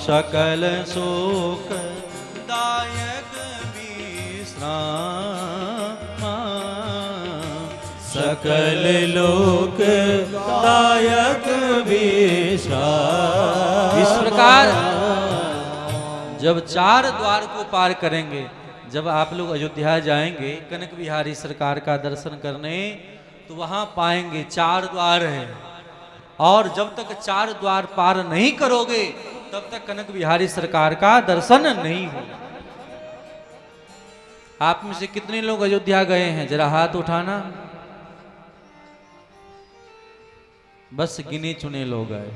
सकल शोक दायक विश्राम, सकल लोक दायक विश्राम। इस प्रकार जब 4 द्वार को पार करेंगे, जब आप लोग अयोध्या जाएंगे कनक बिहारी सरकार का दर्शन करने, तो वहां पाएंगे 4 द्वार हैं, और जब तक 4 द्वार पार नहीं करोगे तब तक कनक बिहारी सरकार का दर्शन नहीं होगा। आप में से कितने लोग अयोध्या गए हैं, जरा हाथ उठाना। बस गिने चुने लोग गए।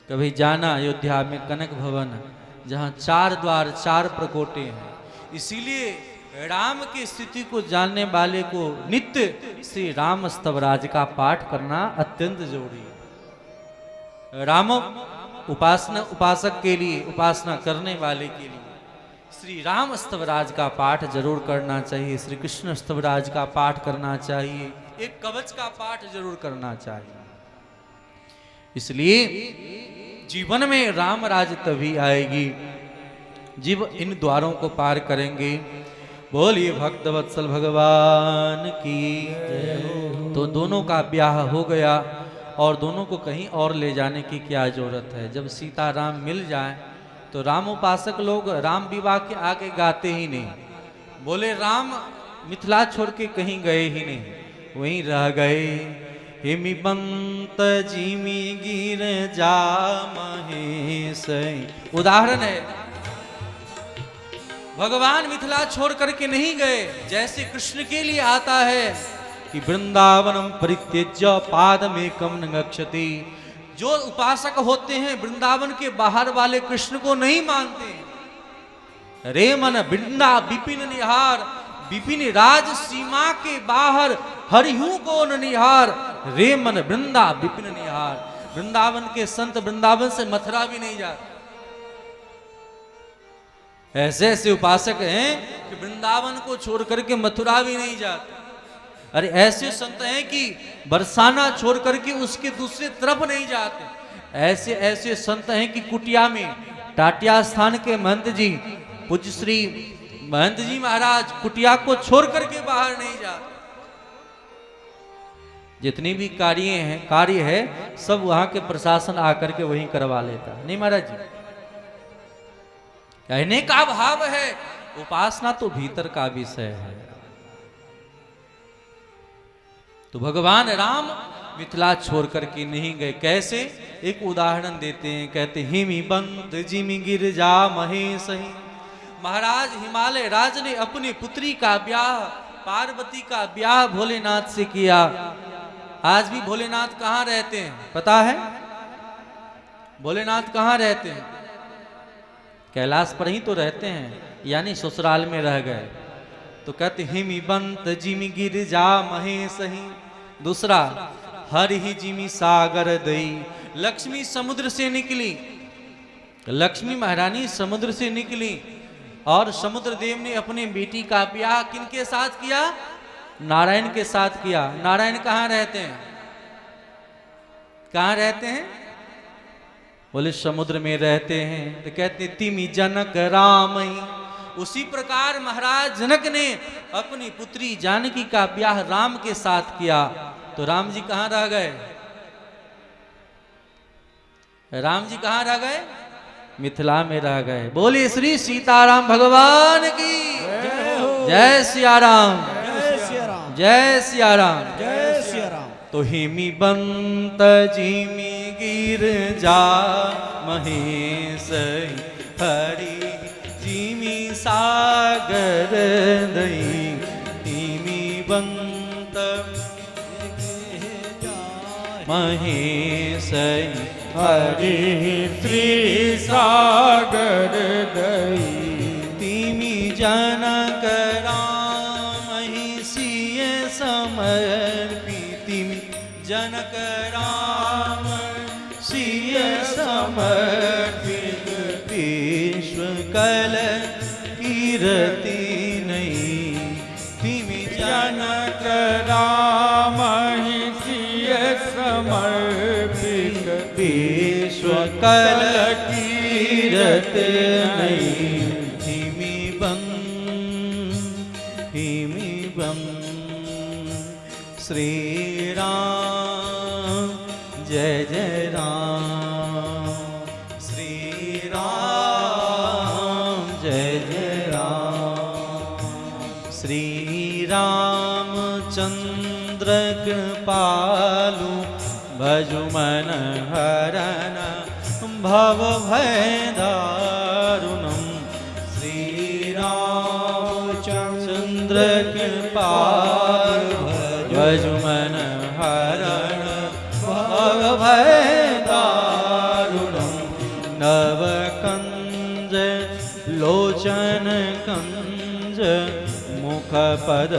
कभी जाना अयोध्या में कनक भवन, जहां 4 द्वार 4 प्रकोटे हैं। इसीलिए राम की स्थिति को जानने वाले को नित्य श्री राम स्तवराज का पाठ करना अत्यंत जरूरी है। राम उपासक के लिए, उपासना करने वाले के लिए श्री राम स्तवराज का पाठ जरूर करना चाहिए, श्री कृष्ण स्तवराज का पाठ करना चाहिए, एक कवच का पाठ जरूर करना चाहिए। इसलिए जीवन में राम राज तभी आएगी जीव इन द्वारों को पार करेंगे। बोलिए भक्तवत्सल भगवान की जय हो। तो दोनों का ब्याह हो गया, और दोनों को कहीं और ले जाने की क्या जरूरत है। जब सीता राम मिल जाए तो राम उपासक लोग राम विवाह के आगे गाते ही नहीं, बोले राम मिथिला छोड़ के कहीं गए ही नहीं, वहीं रह गए। हिमि बंत जिमि गिर जा महेश, उदाहरण है। भगवान मिथिला छोड़ करके नहीं गए, जैसे कृष्ण के लिए आता है कि वृंदावनम परित्यज्य पादमेकं न गच्छति। जो उपासक होते हैं वृंदावन के बाहर वाले कृष्ण को नहीं मानते। रे मन वृंदा विपिन निहार, विपिन राज सीमा के बाहर हरिहु को न निहार। रे मन वृंदा विपिन निहार। वृंदावन के संत वृंदावन से मथुरा भी नहीं जाते। ऐसे ऐसे उपासक हैं कि वृंदावन को छोड़ करके मथुरा भी नहीं जाते। अरे ऐसे संत हैं कि बरसाना छोड़ करके उसके दूसरे तरफ नहीं जाते। ऐसे ऐसे संत हैं कि कुटिया में टाटिया स्थान के महंत जी, पूज्य श्री महंत जी महाराज कुटिया को छोड़ करके बाहर नहीं जाते। जितनी भी कार्य है सब वहां के प्रशासन आकर के वहीं करवा लेता। नहीं महाराज जी, कहने का भाव है उपासना तो भीतर का विषय है। तो भगवान राम मिथिला छोड़ करके नहीं गए। कैसे? एक उदाहरण देते हैं, कहते हिमि बंत जिमि गिर जा महेश। महाराज हिमालय राज ने अपनी पुत्री का ब्याह, पार्वती का ब्याह भोलेनाथ से किया। आज भी भोलेनाथ कहाँ रहते हैं पता है? भोलेनाथ कहाँ रहते हैं? कैलाश पर ही तो रहते हैं, यानी ससुराल में रह गए। तो कहते हिमि बंत जिमि गिर जा महेश। दूसरा हरि ही जिमि सागर दई। लक्ष्मी समुद्र से निकली, लक्ष्मी महारानी समुद्र से निकली, और समुद्र देव ने अपनी बेटी का ब्याह किनके साथ किया? नारायण के साथ किया। नारायण कहाँ रहते हैं? कहाँ रहते हैं? बोले समुद्र में रहते हैं। तो कहते तिमि जनक राम। उसी प्रकार महाराज जनक ने अपनी पुत्री जानकी का ब्याह राम के साथ किया। तो राम जी कहाँ रह गए? राम जी कहाँ रह गए? मिथिला में रह गए। बोले श्री सीताराम भगवान की जय सिया राम, जय सिया राम, जय सिया राम। तो हिमि बंत जिमि गिर जा महेश। हरि जिमि सागर दई। हिमि बंत महेश। हरि श्री सागर दई। तिमि जनक राम सिय समर्पित। जनक राम सिय समर्पित। विश्व कल कीरति नहीं। तिमि जनक राम सिय समर्पित। विश्व कल कीरत नहीं हिमी बम श्री राम जय जय राम श्री राम जय जय राम श्री रामचंद्र कृपालु भजु मन हरन भव भय दारुणम श्री रामचंद्र कृपालु भजु मन हरण भव भय दारुणम नव कंज लोचन कंज मुख पद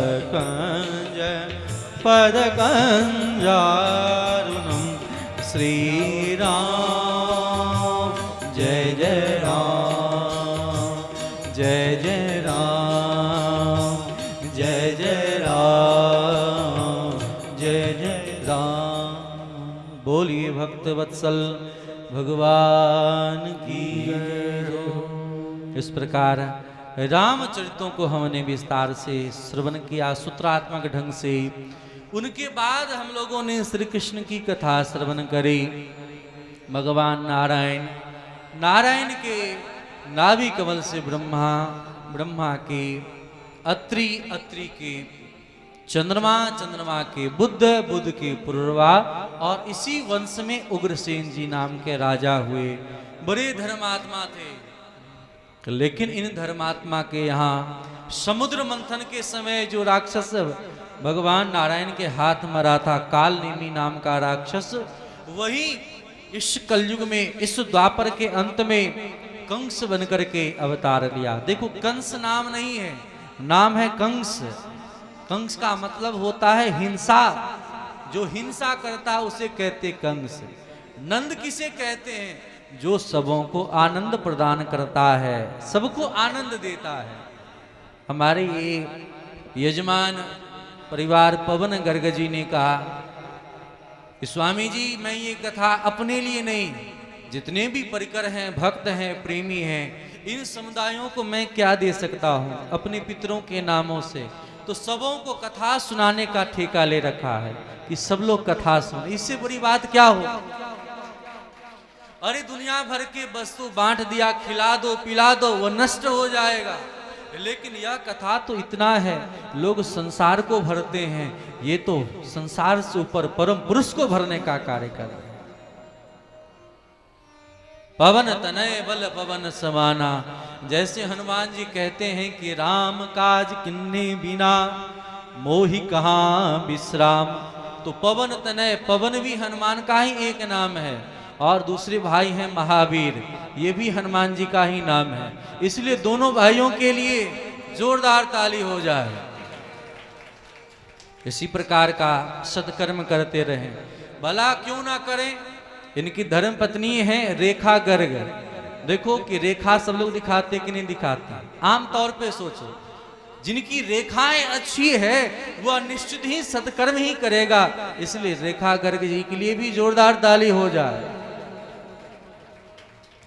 कंजारुणम श्री राम जय जय राम जय जय राम जय जय राम जय जय राम। बोलिए भक्त वत्सल भगवान की जय। इस प्रकार रामचरितों को हमने विस्तार से श्रवण किया सूत्रात्मक ढंग से। उनके बाद हम लोगों ने श्री कृष्ण की कथा श्रवण करी। भगवान नारायण के नाभि कमल से ब्रह्मा के अत्रि के चंद्रमा के बुद्ध के पूर्वा और इसी वंश में उग्रसेन जी नाम के राजा हुए। बड़े धर्मात्मा थे, लेकिन इन धर्मात्मा के यहाँ समुद्र मंथन के समय जो राक्षस भगवान नारायण के हाथ मरा था, कालनेमी नाम का राक्षस, वही इस कलयुग में इस द्वापर के अंत में कंस बनकर के अवतार लिया। देखो कंस नाम नहीं है, नाम है कंस। कंस का मतलब होता है हिंसा, जो हिंसा करता है उसे कहते कंस। नंद किसे कहते हैं? जो सबों को आनंद प्रदान करता है, सबको आनंद देता है। हमारे ये यजमान परिवार पवन गर्ग जी ने कहा कि स्वामी जी मैं ये कथा अपने लिए नहीं, जितने भी परिकर हैं, भक्त हैं, प्रेमी हैं, इन समुदायों को मैं क्या दे सकता हूँ अपने पितरों के नामों से। तो सबों को कथा सुनाने का ठेका ले रखा है कि सब लोग कथा सुन। इससे बड़ी बात क्या हो? अरे दुनिया भर के वस्तु बांट दिया, खिला दो पिला दो, वो नष्ट हो जाएगा। लेकिन यह कथा तो इतना है, लोग संसार को भरते हैं, ये तो संसार से ऊपर परम पुरुष को भरने का कार्य कर रहे हैं। पवन तनय बल पवन समाना, जैसे हनुमान जी कहते हैं कि राम काज किन्ने बिना मोहि कहाँ विश्राम। तो पवन तनय, पवन भी हनुमान का ही एक नाम है, और दूसरे भाई हैं महावीर, ये भी हनुमान जी का ही नाम है। इसलिए दोनों भाइयों के लिए जोरदार ताली हो जाए। इसी प्रकार का सत्कर्म करते रहें, भला क्यों ना करें। इनकी धर्म पत्नी है रेखा गर्ग। देखो कि रेखा सब लोग दिखाते कि नहीं दिखाते? आम तौर पे सोचो, जिनकी रेखाएं अच्छी है वह निश्चित ही सत्कर्म ही करेगा। इसलिए रेखा गर्ग जी के लिए भी जोरदार ताली हो जाए।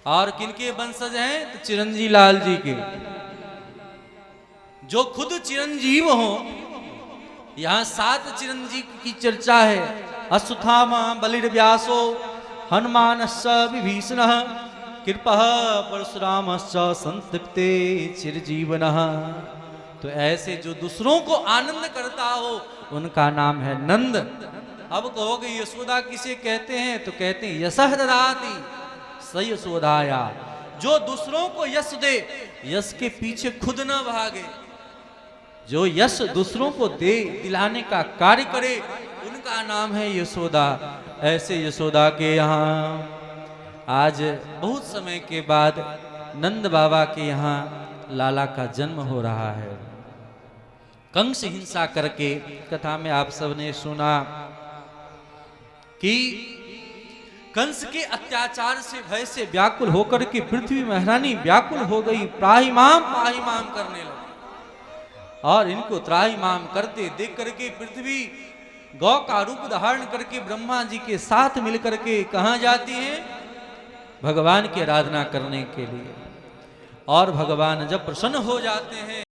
और किनके वंशज हैं? तो चिरंजीव लाल जी के, जो खुद चिरंजीव हो। यहाँ 7 चिरंजीव की चर्चा है। अश्वत्थामा बलिर्व्यासो हनुमानश्च विभीषणः कृपः परशुरामश्च संतप्ते चिरजीवनः। तो ऐसे जो दूसरों को आनंद करता हो उनका नाम है नंद। अब कहोगे यशोदा किसे कहते हैं? तो कहते हैं यशः ददाति स यशोदाया, जो दूसरों को यश दे, यश के पीछे खुद न भागे, जो यश दूसरों को दे दिलाने का कार्य करे, उनका नाम है यशोदा। ऐसे यशोदा के यहाँ आज बहुत समय के बाद नंद बाबा के यहाँ लाला का जन्म हो रहा है। कंस हिंसा करके कथा में आप सबने सुना कि कंस के अत्याचार से भय से व्याकुल होकर के पृथ्वी महारानी व्याकुल हो गई, त्राहिमाम करने लगी। और इनको त्राहिमाम करते देख करके पृथ्वी गौ का रूप धारण करके ब्रह्मा जी के साथ मिलकर के कहाँ जाती है? भगवान की आराधना करने के लिए। और भगवान जब प्रसन्न हो जाते हैं